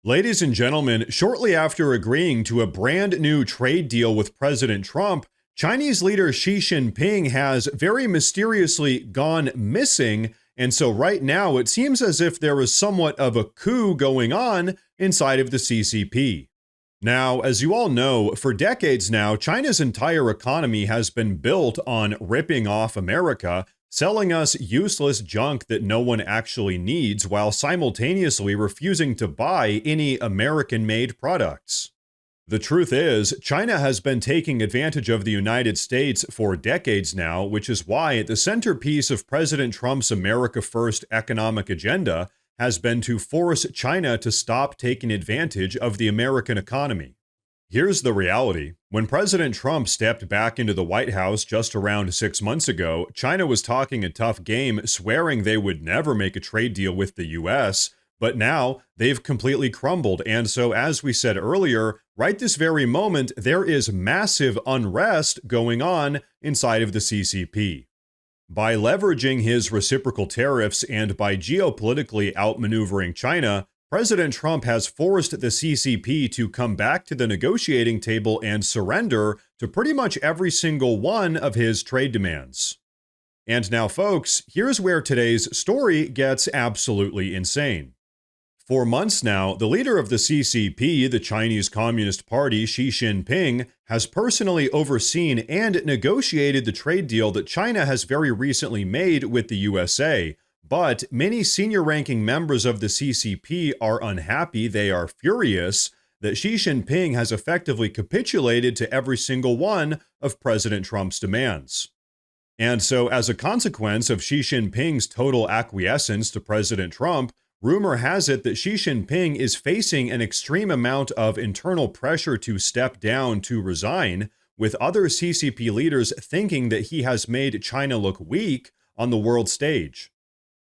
Ladies and gentlemen, shortly after agreeing to a brand new trade deal with President Trump, Chinese leader Xi Jinping has very mysteriously gone missing, and so right now it seems as if there is somewhat of a coup going on inside of the CCP. Now, as you all know, for decades now, China's entire economy has been built on ripping off America, selling us useless junk that no one actually needs, while simultaneously refusing to buy any American-made products. The truth is, China has been taking advantage of the United States for decades now, which is why the centerpiece of President Trump's America First economic agenda has been to force China to stop taking advantage of the American economy. Here's the reality. When President Trump stepped back into the White House just around 6 months ago, China was talking a tough game, swearing they would never make a trade deal with the US, but now they've completely crumbled. And so, as we said earlier, right this very moment, there is massive unrest going on inside of the CCP. By leveraging his reciprocal tariffs and by geopolitically outmaneuvering China, President Trump has forced the CCP to come back to the negotiating table and surrender to pretty much every single one of his trade demands. And now, folks, here's where today's story gets absolutely insane. For months now, the leader of the CCP, the Chinese Communist Party, Xi Jinping, has personally overseen and negotiated the trade deal that China has very recently made with the USA. But many senior-ranking members of the CCP are unhappy, they are furious, that Xi Jinping has effectively capitulated to every single one of President Trump's demands. And so, as a consequence of Xi Jinping's total acquiescence to President Trump, rumor has it that Xi Jinping is facing an extreme amount of internal pressure to step down, to resign, with other CCP leaders thinking that he has made China look weak on the world stage.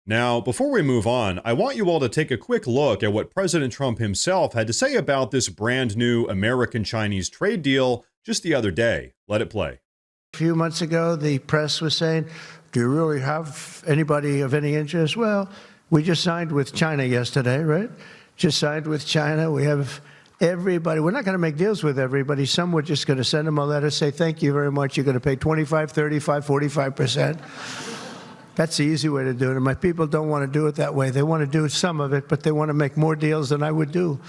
Now, before we move on, I want you all to take a quick look at what President Trump himself had to say about this brand new American-Chinese trade deal just the other day. Let it play. A few months ago, the press was saying, do you really have anybody of any interest? Well, we just signed with China yesterday, right? Just signed with China. We have everybody. We're not going to make deals with everybody. Some we're just going to send them a letter, say, thank you very much. You're going to pay 25, 35, 45%. That's the easy way to do it. And my people don't want to do it that way. They want to do some of it, but they want to make more deals than I would do.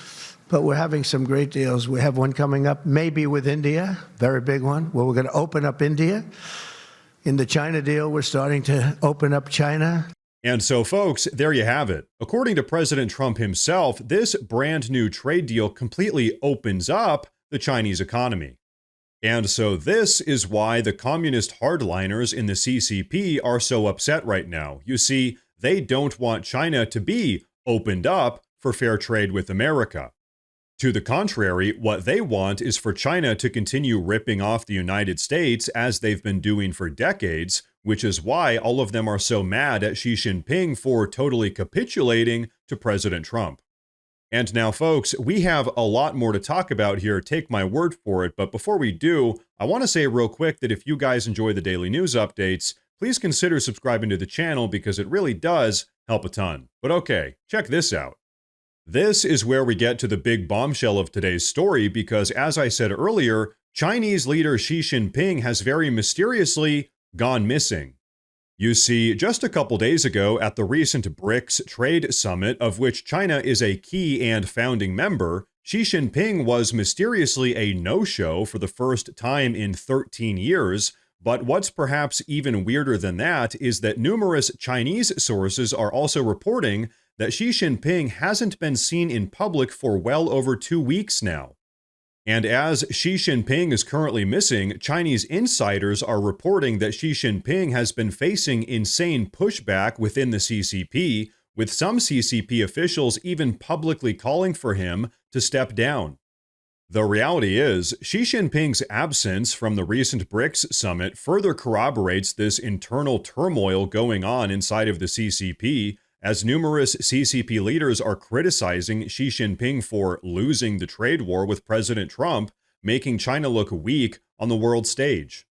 But we're having some great deals. We have one coming up, maybe with India, very big one, where we're going to open up India. In the China deal, we're starting to open up China. And so, folks, there you have it. According to President Trump himself, this brand new trade deal completely opens up the Chinese economy. And so this is why the communist hardliners in the CCP are so upset right now. You see, they don't want China to be opened up for fair trade with America. To the contrary, what they want is for China to continue ripping off the United States as they've been doing for decades, which is why all of them are so mad at Xi Jinping for totally capitulating to President Trump. And now, folks, we have a lot more to talk about here, take my word for it, but before we do, I want to say real quick that if you guys enjoy the daily news updates, please consider subscribing to the channel because it really does help a ton. But okay, check this out. This is where we get to the big bombshell of today's story because, as I said earlier, Chinese leader Xi Jinping has very mysteriously gone missing. You see, just a couple days ago at the recent BRICS Trade Summit, of which China is a key and founding member, Xi Jinping was mysteriously a no-show for the first time in 13 years. But what's perhaps even weirder than that is that numerous Chinese sources are also reporting that Xi Jinping hasn't been seen in public for well over 2 weeks now. And as Xi Jinping is currently missing, Chinese insiders are reporting that Xi Jinping has been facing insane pushback within the CCP, with some CCP officials even publicly calling for him to step down. The reality is, Xi Jinping's absence from the recent BRICS summit further corroborates this internal turmoil going on inside of the CCP, as numerous CCP leaders are criticizing Xi Jinping for losing the trade war with President Trump, making China look weak on the world stage.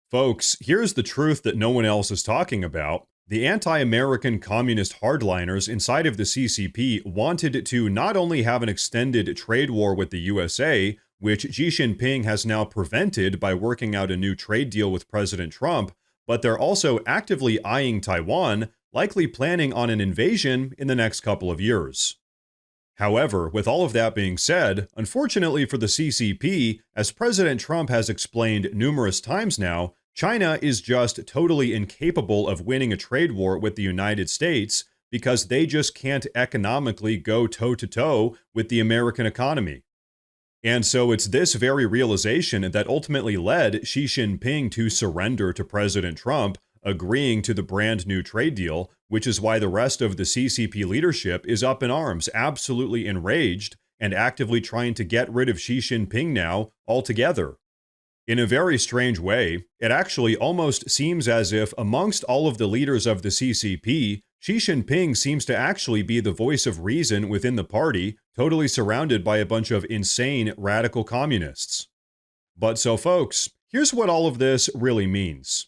Folks, here's the truth that no one else is talking about. The anti-American communist hardliners inside of the CCP wanted to not only have an extended trade war with the USA, which Xi Jinping has now prevented by working out a new trade deal with President Trump, but they're also actively eyeing Taiwan, likely planning on an invasion in the next couple of years. However, with all of that being said, unfortunately for the CCP, as President Trump has explained numerous times now, China is just totally incapable of winning a trade war with the United States because they just can't economically go toe to toe with the American economy. And so it's this very realization that ultimately led Xi Jinping to surrender to President Trump, agreeing to the brand new trade deal, which is why the rest of the CCP leadership is up in arms, absolutely enraged, and actively trying to get rid of Xi Jinping now altogether. In a very strange way, it actually almost seems as if amongst all of the leaders of the CCP, Xi Jinping seems to actually be the voice of reason within the party, totally surrounded by a bunch of insane radical communists. But so folks, here's what all of this really means.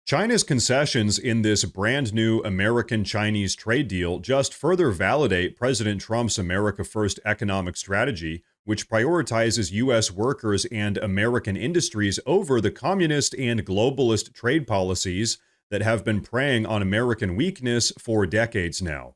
China's concessions in this brand new American-Chinese trade deal just further validate President Trump's America First economic strategy, which prioritizes U.S. workers and American industries over the communist and globalist trade policies that have been preying on American weakness for decades now.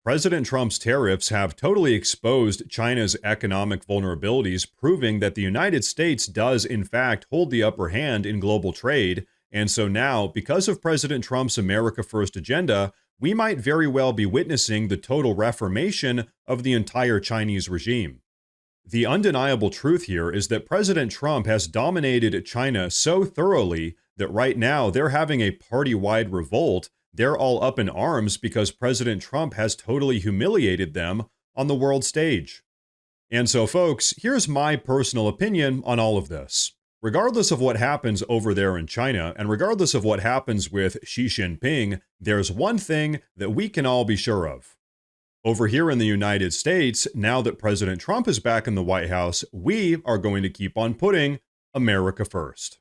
President Trump's tariffs have totally exposed China's economic vulnerabilities, proving that the United States does, in fact, hold the upper hand in global trade. And so now, because of President Trump's America First agenda, we might very well be witnessing the total reformation of the entire Chinese regime. The undeniable truth here is that President Trump has dominated China so thoroughly that right now they're having a party-wide revolt. They're all up in arms because President Trump has totally humiliated them on the world stage. And so, folks, here's my personal opinion on all of this. Regardless of what happens over there in China, and regardless of what happens with Xi Jinping, there's one thing that we can all be sure of. Over here in the United States, now that President Trump is back in the White House, we are going to keep on putting America first.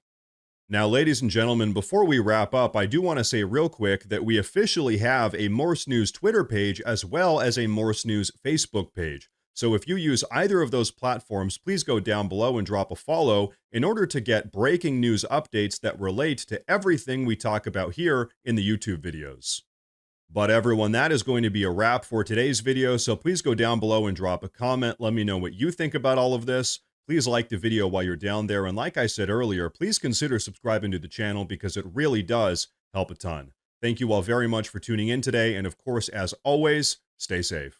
Now, ladies and gentlemen, before we wrap up, I do want to say real quick that we officially have a Morse News Twitter page as well as a Morse News Facebook page. So if you use either of those platforms, please go down below and drop a follow in order to get breaking news updates that relate to everything we talk about here in the YouTube videos. But everyone, that is going to be a wrap for today's video, so please go down below and drop a comment. Let me know what you think about all of this. Please like the video while you're down there, and like I said earlier, please consider subscribing to the channel because it really does help a ton. Thank you all very much for tuning in today, and of course, as always, stay safe.